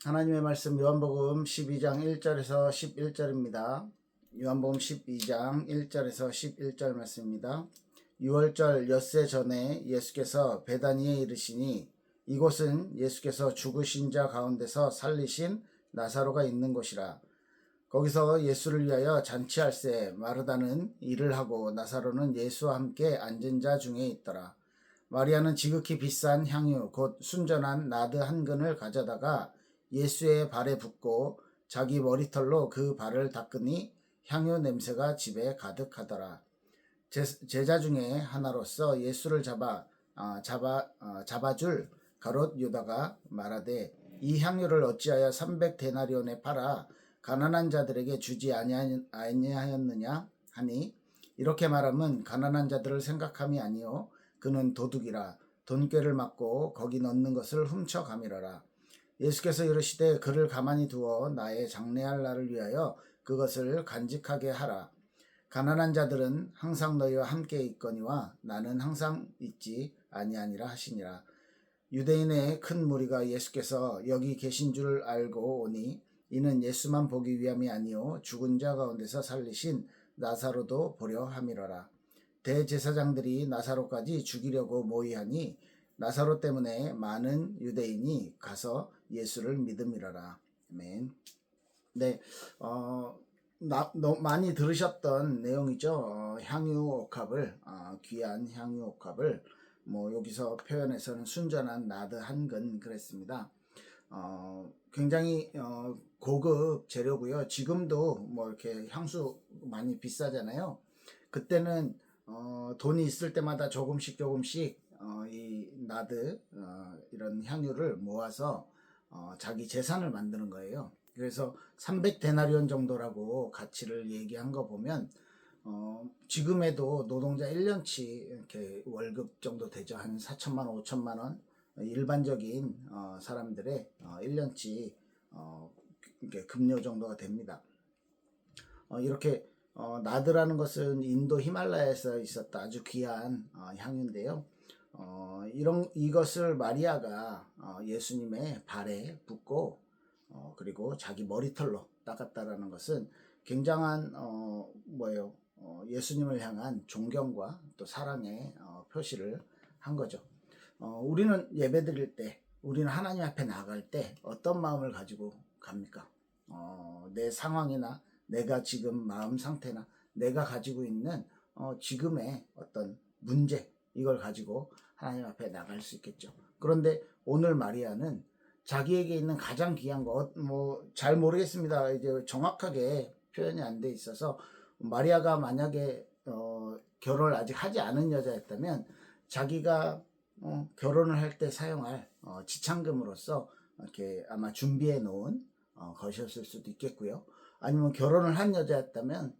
하나님의 말씀 요한복음 12장 1절에서 11절입니다. 요한복음 12장 1절에서 11절 말씀입니다. 6월절 엿새 전에 예수께서 베다니에 이르시니 이곳은 예수께서 죽으신 자 가운데서 살리신 나사로가 있는 곳이라. 거기서 예수를 위하여 잔치할새 마르다는 일을 하고 나사로는 예수와 함께 앉은 자 중에 있더라. 마리아는 지극히 비싼 향유 곧 순전한 나드 한 근을 가져다가 예수의 발에 붓고 자기 머리털로 그 발을 닦으니 향유 냄새가 집에 가득하더라. 제자 중에 하나로서 예수를 잡아줄 가롯 유다가 말하되 이 향유를 어찌하여 300데나리온에 팔아 가난한 자들에게 주지 아니하였느냐 하니, 이렇게 말하면 가난한 자들을 생각함이 아니요 그는 도둑이라 돈꾀를 맞고 거기 넣는 것을 훔쳐가미러라. 예수께서 이르시되 그를 가만히 두어 나의 장래할 날을 위하여 그것을 간직하게 하라. 가난한 자들은 항상 너희와 함께 있거니와 나는 항상 있지 아니하니라 하시니라. 유대인의 큰 무리가 예수께서 여기 계신 줄 알고 오니 이는 예수만 보기 위함이 아니요 죽은 자 가운데서 살리신 나사로도 보려 함이러라. 대제사장들이 나사로까지 죽이려고 모의하니 나사로 때문에 많은 유대인이 가서 예수를 믿음이러라. 아멘. 네, 많이 들으셨던 내용이죠. 향유 옥합을, 귀한 향유 옥합을 여기서 표현해서는 순전한 나드 한 근 그랬습니다. 굉장히 고급 재료고요. 지금도 이렇게 향수 많이 비싸잖아요. 그때는 돈이 있을 때마다 조금씩 이 나드 이런 향유를 모아서 자기 재산을 만드는 거예요. 그래서 300데나리온 정도라고 가치를 얘기한 거 보면 지금에도 노동자 1년치 이렇게 월급 정도 되죠. 한 4천만 원, 5천만 원. 일반적인 사람들의 1년치 급료 정도가 됩니다. 이렇게 나드라는 것은 인도 히말라야에서 있었다 아주 귀한 향유인데요. 이것을 마리아가 예수님의 발에 붓고 그리고 자기 머리털로 닦았다라는 것은 굉장한 예수님을 향한 존경과 또 사랑의 표시를 한 거죠. 우리는 예배 드릴 때, 우리는 하나님 앞에 나갈 때 어떤 마음을 가지고 갑니까? 내 상황이나 내가 지금 마음 상태나 내가 가지고 있는 지금의 어떤 문제, 이걸 가지고 하나님 앞에 나갈 수 있겠죠. 그런데 오늘 마리아는 자기에게 있는 가장 귀한 것, 잘 모르겠습니다. 이제 정확하게 표현이 안 돼 있어서, 마리아가 만약에 결혼을 아직 하지 않은 여자였다면 자기가 결혼을 할 때 사용할 지참금으로서 이렇게 아마 준비해 놓은 것이었을 수도 있겠고요. 아니면 결혼을 한 여자였다면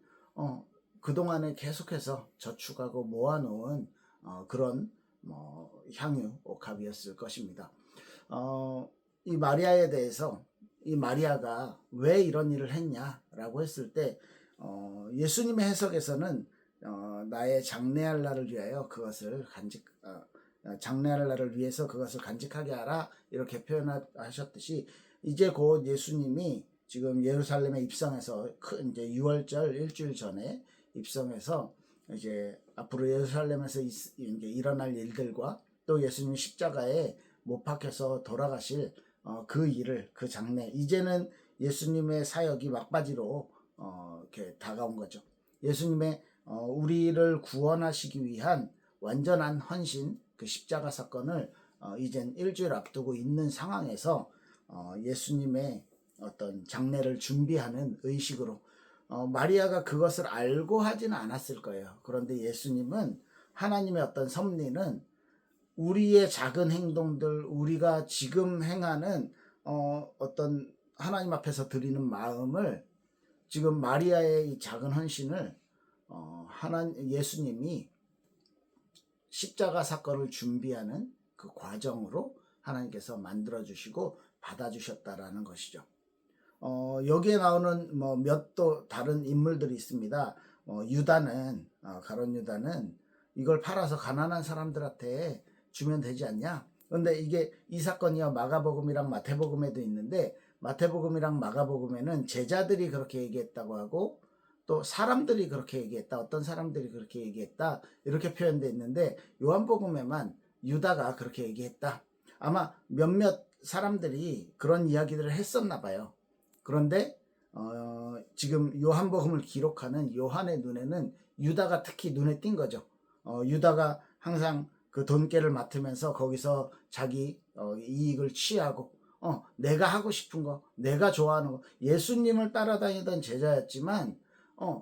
그동안에 계속해서 저축하고 모아놓은 그런 향유 옥합이었을 것입니다. 이 마리아에 대해서, 이 마리아가 왜 이런 일을 했냐라고 했을 때 예수님의 해석에서는 나의 장래할 날을 위하여 그것을 장래할 날을 위해서 그것을 간직하게 하라, 이렇게 표현하셨듯이, 이제 곧 예수님이 지금 예루살렘에 입성해서 이제 6월절 일주일 전에 입성해서 이제 앞으로 예루살렘에서 이제 일어날 일들과 또 예수님 십자가에 못 박혀서 돌아가실 그 일을, 그 장래, 이제는 예수님의 사역이 막바지로 이렇게 다가온 거죠. 예수님의 우리를 구원하시기 위한 완전한 헌신, 그 십자가 사건을 이젠 일주일 앞두고 있는 상황에서 예수님의 어떤 장례를 준비하는 의식으로, 마리아가 그것을 알고 하지는 않았을 거예요. 그런데 예수님은, 하나님의 어떤 섭리는 우리의 작은 행동들, 우리가 지금 행하는 어떤 하나님 앞에서 드리는 마음을, 지금 마리아의 이 작은 헌신을 예수님이 십자가 사건을 준비하는 그 과정으로 하나님께서 만들어주시고 받아주셨다라는 것이죠. 여기에 나오는 몇 또 다른 인물들이 있습니다. 유다는, 가룟 유다는 이걸 팔아서 가난한 사람들한테 주면 되지 않냐? 그런데 이 사건이요, 마가복음이랑 마태복음에도 있는데, 마태복음이랑 마가복음에는 제자들이 그렇게 얘기했다고 하고 또 사람들이 그렇게 얘기했다, 어떤 사람들이 그렇게 얘기했다 이렇게 표현되어 있는데 요한복음에만 유다가 그렇게 얘기했다. 아마 몇몇 사람들이 그런 이야기들을 했었나 봐요. 그런데 지금 요한복음을 기록하는 요한의 눈에는 유다가 특히 눈에 띈 거죠. 유다가 항상 그 돈깨를 맡으면서 거기서 자기 이익을 취하고 내가 하고 싶은 거, 내가 좋아하는 거, 예수님을 따라다니던 제자였지만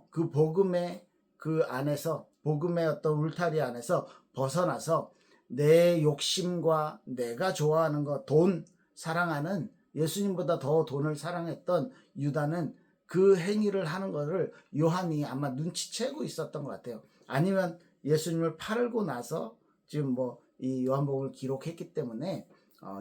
그 복음의 그 안에서, 복음의 어떤 울타리 안에서 벗어나서 내 욕심과 내가 좋아하는 거, 돈 사랑하는, 예수님보다 더 돈을 사랑했던 유다는 그 행위를 하는 것을 요한이 아마 눈치채고 있었던 것 같아요. 아니면 예수님을 팔고 나서 지금 뭐 이 요한복음을 기록했기 때문에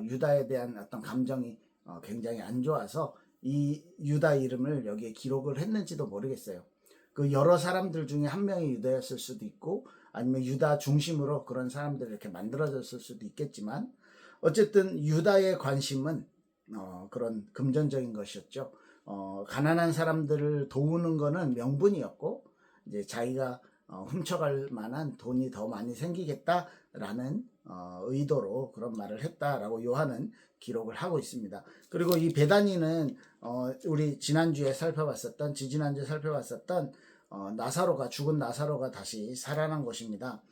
유다에 대한 어떤 감정이 굉장히 안 좋아서 이 유다 이름을 여기에 기록을 했는지도 모르겠어요. 그 여러 사람들 중에 한 명이 유다였을 수도 있고 아니면 유다 중심으로 그런 사람들이 이렇게 만들어졌을 수도 있겠지만 어쨌든 유다의 관심은 그런 금전적인 것이었죠. 가난한 사람들을 도우는 거는 명분이었고 이제 자기가 훔쳐갈 만한 돈이 더 많이 생기겠다라는 의도로 그런 말을 했다라고 요한은 기록을 하고 있습니다. 그리고 이 베다니는 우리 지난주에 살펴봤었던 지지난주에 살펴봤었던 나사로가 죽은 나사로가 다시 살아난 곳입니다.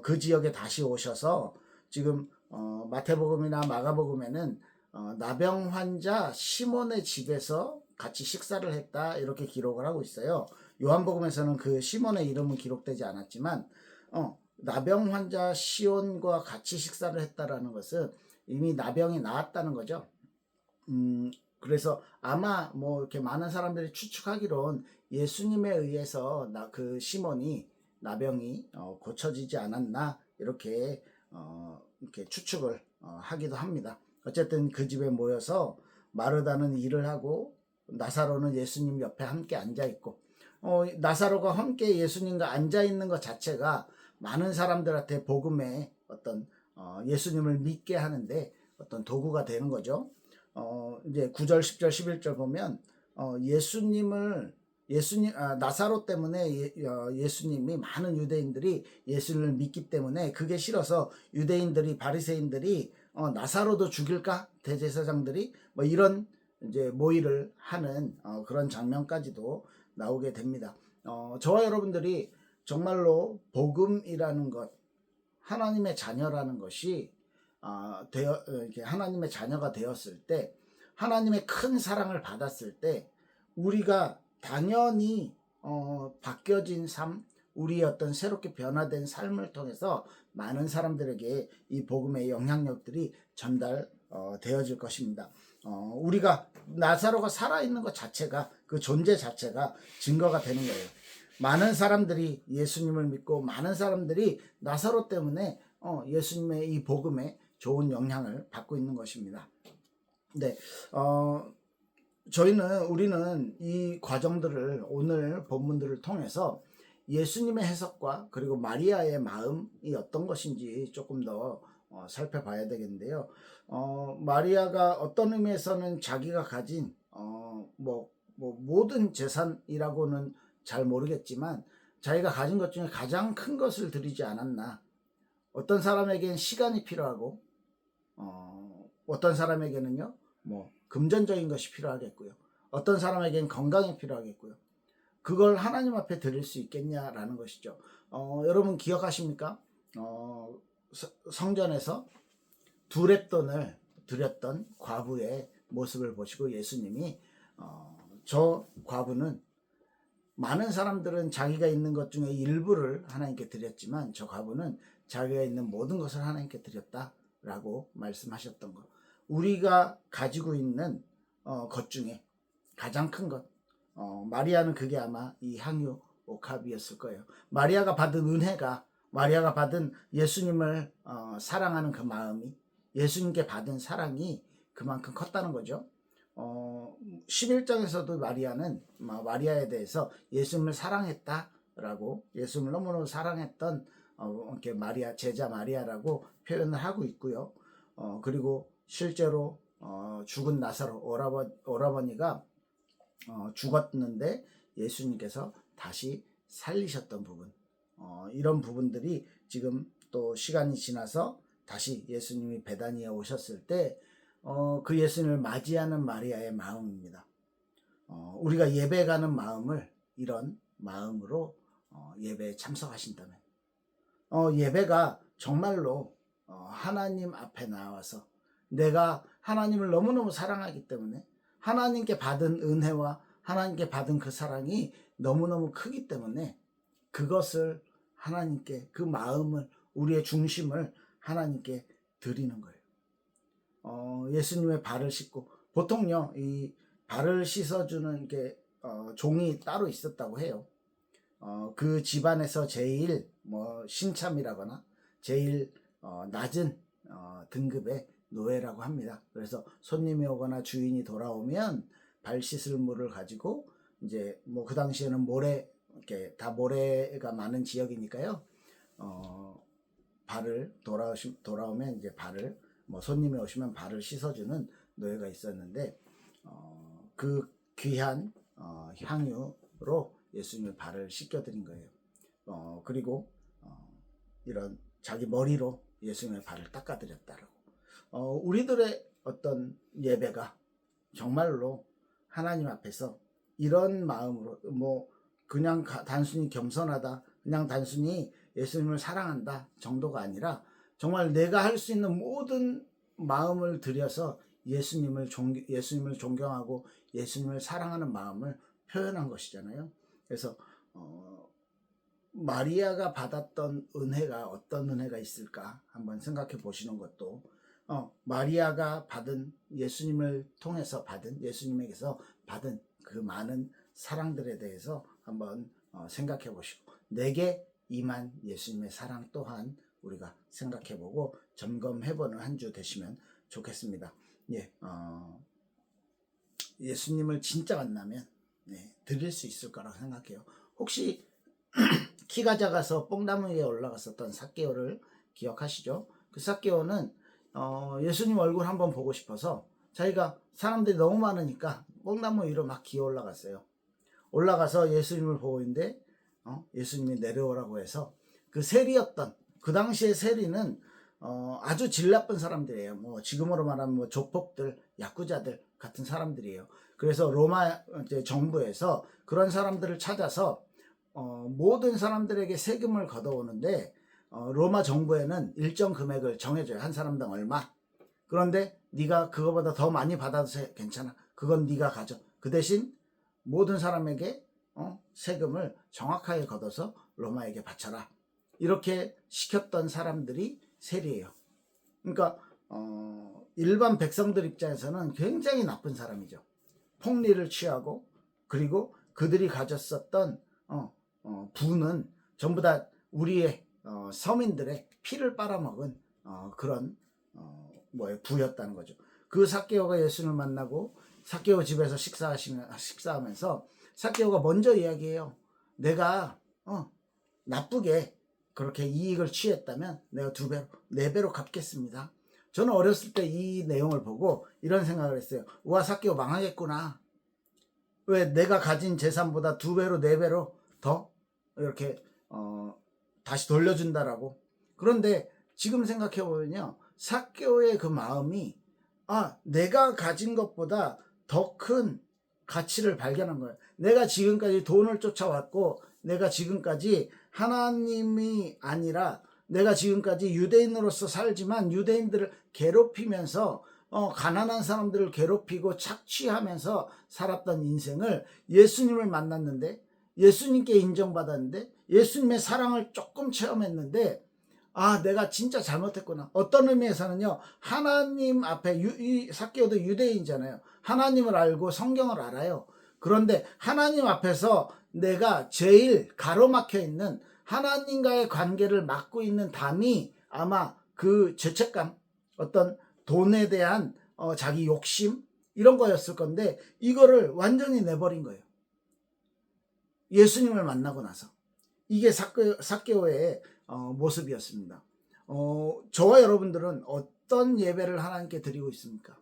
그 지역에 다시 오셔서 지금 마태복음이나 마가복음에는 나병 환자 시몬의 집에서 같이 식사를 했다 이렇게 기록을 하고 있어요. 요한복음에서는 그 시몬의 이름은 기록되지 않았지만 나병 환자 시온과 같이 식사를 했다라는 것은 이미 나병이 나았다는 거죠. 그래서 아마 뭐 이렇게 많은 사람들이 추측하기론 예수님에 의해서 그 시몬이 나병이 고쳐지지 않았나 이렇게 이렇게 추측을 하기도 합니다. 어쨌든 그 집에 모여서 마르다는 일을 하고 나사로는 예수님 옆에 함께 앉아 있고 나사로가 함께 예수님과 앉아 있는 것 자체가 많은 사람들한테 복음의 어떤 예수님을 믿게 하는데 어떤 도구가 되는 거죠. 이제 9절, 10절, 11절 보면 나사로 때문에 예수님이 많은 유대인들이 예수님을 믿기 때문에 그게 싫어서 유대인들이 바리새인들이 나사로도 죽일까? 대제사장들이 뭐 이런 이제 모의를 하는 그런 장면까지도 나오게 됩니다. 저와 여러분들이 정말로 복음이라는 것, 하나님의 자녀라는 것이 하나님의 자녀가 되었을 때, 하나님의 큰 사랑을 받았을 때, 우리가 당연히 바뀌어진 삶, 우리의 어떤 새롭게 변화된 삶을 통해서 많은 사람들에게 이 복음의 영향력들이 전달되어질 것입니다. 우리가 나사로가 살아있는 것 자체가, 그 존재 자체가 증거가 되는 거예요. 많은 사람들이 예수님을 믿고 많은 사람들이 나사로 때문에 예수님의 이 복음에 좋은 영향을 받고 있는 것입니다. 네, 우리는 이 과정들을 오늘 본문들을 통해서 예수님의 해석과 그리고 마리아의 마음이 어떤 것인지 조금 더 살펴봐야 되겠는데요. 마리아가 어떤 의미에서는 자기가 가진 모든 재산이라고는 잘 모르겠지만 자기가 가진 것 중에 가장 큰 것을 드리지 않았나. 어떤 사람에게는 시간이 필요하고 어떤 사람에게는요 금전적인 것이 필요하겠고요. 어떤 사람에게는 건강이 필요하겠고요. 그걸 하나님 앞에 드릴 수 있겠냐라는 것이죠. 여러분 기억하십니까? 성전에서 두렙돈을 드렸던 과부의 모습을 보시고 예수님이 저 과부는 많은 사람들은 자기가 있는 것 중에 일부를 하나님께 드렸지만 저 과부는 자기가 있는 모든 것을 하나님께 드렸다라고 말씀하셨던 것. 우리가 가지고 있는 것 중에 가장 큰 것, 마리아는 그게 아마 이 향유 옥합이었을 거예요. 마리아가 받은 예수님을 사랑하는 그 마음이, 예수님께 받은 사랑이 그만큼 컸다는 거죠. 11장에서도 마리아에 대해서 예수님을 사랑했다라고, 예수님을 너무너무 사랑했던 이렇게 제자 마리아라고 표현을 하고 있고요. 그리고 실제로 죽은 나사로 오라버니가 죽었는데 예수님께서 다시 살리셨던 부분, 이런 부분들이 지금 또 시간이 지나서 다시 예수님이 베다니에 오셨을 때 그 예수님을 맞이하는 마리아의 마음입니다. 우리가 예배 가는 마음을 이런 마음으로 예배에 참석하신다면, 예배가 정말로 하나님 앞에 나와서 내가 하나님을 너무너무 사랑하기 때문에 하나님께 받은 은혜와 하나님께 받은 그 사랑이 너무너무 크기 때문에 그것을 하나님께, 그 마음을, 우리의 중심을 하나님께 드리는 거예요. 예수님의 발을 씻고, 보통요 이 발을 씻어주는 게 종이 따로 있었다고 해요. 그 집안에서 제일 신참이라거나 제일 낮은 등급의 노예라고 합니다. 그래서 손님이 오거나 주인이 돌아오면 발 씻을 물을 가지고, 이제 그 당시에는 모래, 이렇게 다 모래가 많은 지역이니까요. 발을 돌아오면 이제 발을, 손님이 오시면 발을 씻어주는 노예가 있었는데, 그 귀한 향유로 예수님의 발을 씻겨드린 거예요. 그리고 이런 자기 머리로 예수님의 발을 닦아드렸다라고. 우리들의 어떤 예배가 정말로 하나님 앞에서 이런 마음으로, 그냥 단순히 겸손하다, 그냥 단순히 예수님을 사랑한다 정도가 아니라, 정말 내가 할 수 있는 모든 마음을 들여서 예수님을 존경하고 예수님을 사랑하는 마음을 표현한 것이잖아요. 그래서 마리아가 받았던 은혜가 어떤 은혜가 있을까 한번 생각해 보시는 것도, 마리아가 받은, 예수님을 통해서 받은, 예수님에게서 받은 그 많은 사랑들에 대해서 한번 생각해 보시고, 내게 임한 예수님의 사랑 또한 우리가 생각해 보고 점검해 보는 한 주 되시면 좋겠습니다. 예수님을 진짜 만나면 드릴 수 있을 거라고 생각해요. 혹시 키가 작아서 뽕나무 위에 올라갔었던 삭개오를 기억하시죠? 그 삭개오는 예수님 얼굴 한번 보고 싶어서, 자기가 사람들이 너무 많으니까 뽕나무 위로 막 기어 올라갔어요. 올라가서 예수님을 보고 있는데 예수님이 내려오라고 해서, 그 세리였던, 그 당시의 세리는 아주 질 나쁜 사람들이에요. 지금으로 말하면 조폭들, 야쿠자들 같은 사람들이에요. 그래서 로마 정부에서 그런 사람들을 찾아서 모든 사람들에게 세금을 걷어오는데, 로마 정부에는 일정 금액을 정해줘요. 한 사람당 얼마. 그런데 네가 그거보다 더 많이 받아도 괜찮아. 그건 네가 가져. 그 대신 모든 사람에게 세금을 정확하게 걷어서 로마에게 바쳐라. 이렇게 시켰던 사람들이 세리예요. 그러니까 일반 백성들 입장에서는 굉장히 나쁜 사람이죠. 폭리를 취하고, 그리고 그들이 가졌었던 부는 전부 다 우리의 서민들의 피를 빨아먹은 그런 부였다는 거죠. 그 삭개오가 예수님을 만나고 삭개오 집에서 식사하면서 삭개오가 먼저 이야기해요. 내가 나쁘게 그렇게 이익을 취했다면 내가 2배로, 4배로 갚겠습니다. 저는 어렸을 때 이 내용을 보고 이런 생각을 했어요. 와, 삭개오 망하겠구나. 왜 내가 가진 재산보다 2배로 4배로 더 이렇게 다시 돌려준다라고. 그런데 지금 생각해 보면요, 삭개오의 그 마음이 내가 가진 것보다 더 큰 가치를 발견한 거예요. 내가 지금까지 돈을 쫓아왔고, 내가 지금까지 하나님이 아니라, 내가 지금까지 유대인으로서 살지만 유대인들을 괴롭히면서 가난한 사람들을 괴롭히고 착취하면서 살았던 인생을, 예수님을 만났는데, 예수님께 인정받았는데, 예수님의 사랑을 조금 체험했는데, 내가 진짜 잘못했구나. 어떤 의미에서는요, 하나님 앞에, 이 삭개오도 유대인이잖아요. 하나님을 알고 성경을 알아요. 그런데 하나님 앞에서 내가 제일 가로막혀 있는, 하나님과의 관계를 막고 있는 담이 아마 그 죄책감, 어떤 돈에 대한 자기 욕심, 이런 거였을 건데, 이거를 완전히 내버린 거예요. 예수님을 만나고 나서. 이게 삭개오의 모습이었습니다. 저와 여러분들은 어떤 예배를 하나님께 드리고 있습니까?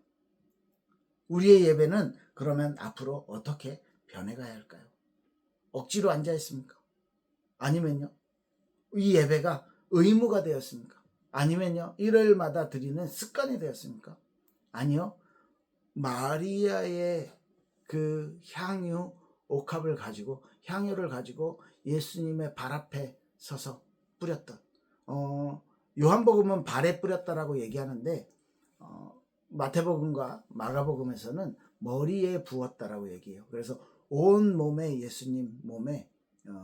우리의 예배는 그러면 앞으로 어떻게 변해가야 할까요? 억지로 앉아있습니까? 아니면요, 이 예배가 의무가 되었습니까? 아니면요, 일요일마다 드리는 습관이 되었습니까? 아니요, 마리아의 그 향유 옥합을 가지고, 향유를 가지고 예수님의 발 앞에 서서 뿌렸던, 요한복음은 발에 뿌렸다라고 얘기하는데, 마태복음과 마가복음에서는 머리에 부었다라고 얘기해요. 그래서 온 몸에, 예수님 몸에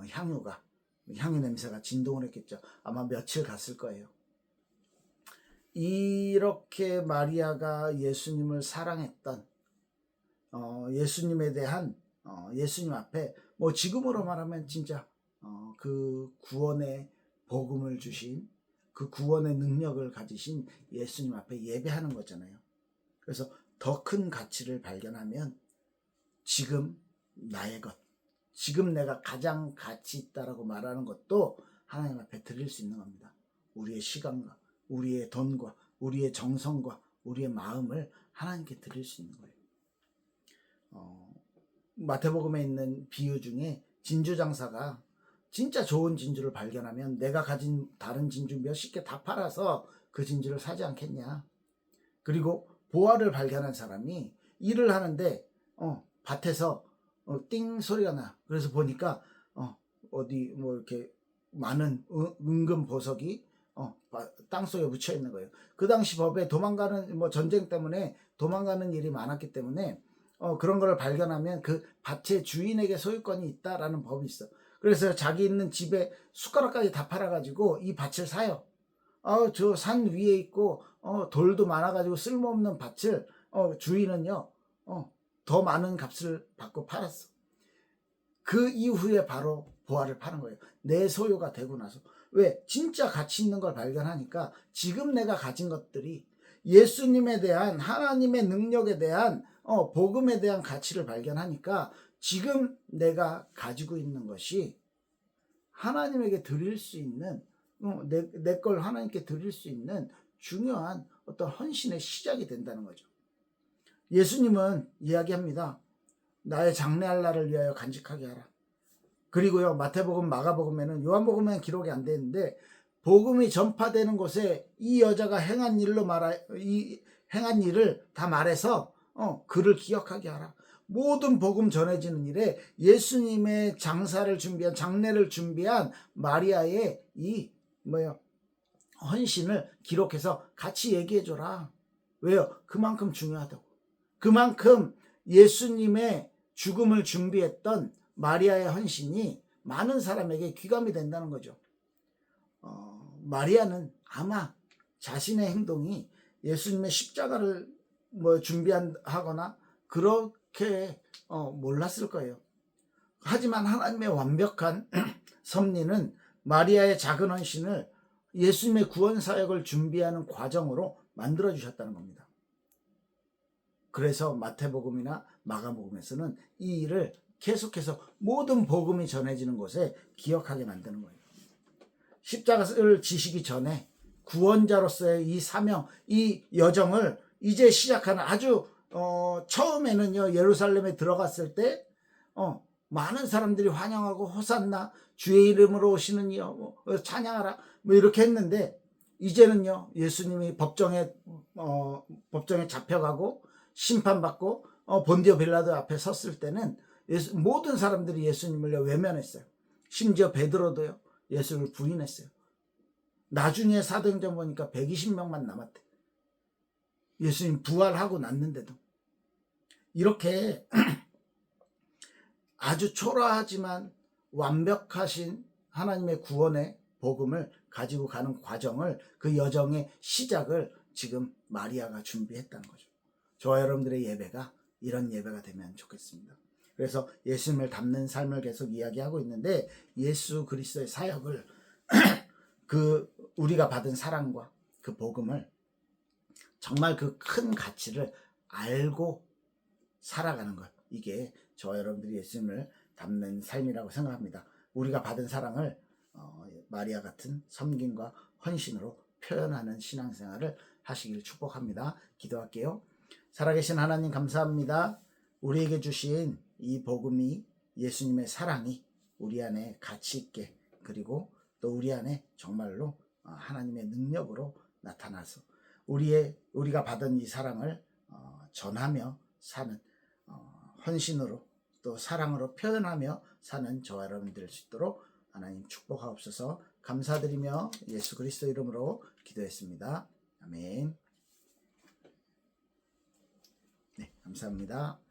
향유 냄새가 진동을 했겠죠. 아마 며칠 갔을 거예요. 이렇게 마리아가 예수님을 사랑했던, 예수님에 대한, 예수님 앞에 뭐 지금으로 말하면 진짜 그 구원의 복음을 주신, 그 구원의 능력을 가지신 예수님 앞에 예배하는 거잖아요. 그래서 더 큰 가치를 발견하면 지금 나의 것, 지금 내가 가장 가치 있다라고 말하는 것도 하나님 앞에 드릴 수 있는 겁니다. 우리의 시간과 우리의 돈과 우리의 정성과 우리의 마음을 하나님께 드릴 수 있는 거예요. 마태복음에 있는 비유 중에 진주장사가 진짜 좋은 진주를 발견하면 내가 가진 다른 진주 몇십 개 다 팔아서 그 진주를 사지 않겠냐. 그리고 보화를 발견한 사람이 일을 하는데 밭에서 띵 소리가 나. 그래서 보니까 어디 뭐 이렇게 많은 은금 보석이 땅속에 묻혀 있는 거예요. 그 당시 법에 도망가는, 뭐 전쟁 때문에 도망가는 일이 많았기 때문에 그런 걸 발견하면 그 밭의 주인에게 소유권이 있다라는 법이 있어. 그래서 자기 있는 집에 숟가락까지 다 팔아가지고 이 밭을 사요. 저 산 위에 있고 돌도 많아가지고 쓸모없는 밭을 주인은요 더 많은 값을 받고 팔았어. 그 이후에 바로 보화를 파는 거예요. 내 소유가 되고 나서. 왜? 진짜 가치 있는 걸 발견하니까 지금 내가 가진 것들이 예수님에 대한, 하나님의 능력에 대한, 복음에 대한 가치를 발견하니까 지금 내가 가지고 있는 것이 하나님에게 드릴 수 있는, 내 걸 하나님께 드릴 수 있는 중요한 어떤 헌신의 시작이 된다는 거죠. 예수님은 이야기합니다. 나의 장래할 날을 위하여 간직하게 하라. 그리고요, 마태복음, 마가복음에는, 요한복음에는 기록이 안 되는데 복음이 전파되는 곳에 이 여자가 행한 일을 다 말해서 그를 기억하게 하라. 모든 복음 전해지는 일에 예수님의 장례를 준비한 마리아의 헌신을 기록해서 같이 얘기해줘라. 왜요? 그만큼 중요하다고. 그만큼 예수님의 죽음을 준비했던 마리아의 헌신이 많은 사람에게 귀감이 된다는 거죠. 마리아는 아마 자신의 행동이 예수님의 십자가를 준비하거나 그렇게 몰랐을 거예요. 하지만 하나님의 완벽한 섭리는 마리아의 작은 헌신을 예수님의 구원 사역을 준비하는 과정으로 만들어 주셨다는 겁니다. 그래서 마태복음이나 마가복음에서는 이 일을 계속해서 모든 복음이 전해지는 곳에 기억하게 만드는 거예요. 십자가를 지시기 전에 구원자로서의 이 사명, 이 여정을 이제 시작하는, 아주 처음에는요, 예루살렘에 들어갔을 때 많은 사람들이 환영하고 호산나, 주의 이름으로 오시는 이여 찬양하라 이렇게 했는데, 이제는요, 예수님이 법정에 잡혀가고 심판받고 본디오 빌라도 앞에 섰을 때는 모든 사람들이 예수님을 외면했어요. 심지어 베드로도요, 예수를 부인했어요. 나중에 사도행전 보니까 120명만 남았대. 예수님 부활하고 났는데도. 이렇게 아주 초라하지만 완벽하신 하나님의 구원의 복음을 가지고 가는 과정을, 그 여정의 시작을 지금 마리아가 준비했다는 거죠. 저와 여러분들의 예배가 이런 예배가 되면 좋겠습니다. 그래서 예수님을 닮는 삶을 계속 이야기하고 있는데, 예수 그리스도의 사역을 우리가 받은 사랑과 그 복음을 정말 그 큰 가치를 알고 살아가는 것, 이게 저와 여러분들이 예수님을 닮는 삶이라고 생각합니다. 우리가 받은 사랑을 마리아 같은 섬김과 헌신으로 표현하는 신앙생활을 하시길 축복합니다. 기도할게요. 살아계신 하나님 감사합니다. 우리에게 주신 이 복음이, 예수님의 사랑이 우리 안에 가치 있게, 그리고 또 우리 안에 정말로 하나님의 능력으로 나타나서 우리가 받은 이 사랑을 전하며 사는, 헌신으로 또 사랑으로 표현하며 사는 저와 여러분 될 수 있도록 하나님 축복하옵소서. 감사드리며 예수 그리스도 이름으로 기도했습니다. 아멘. 네, 감사합니다.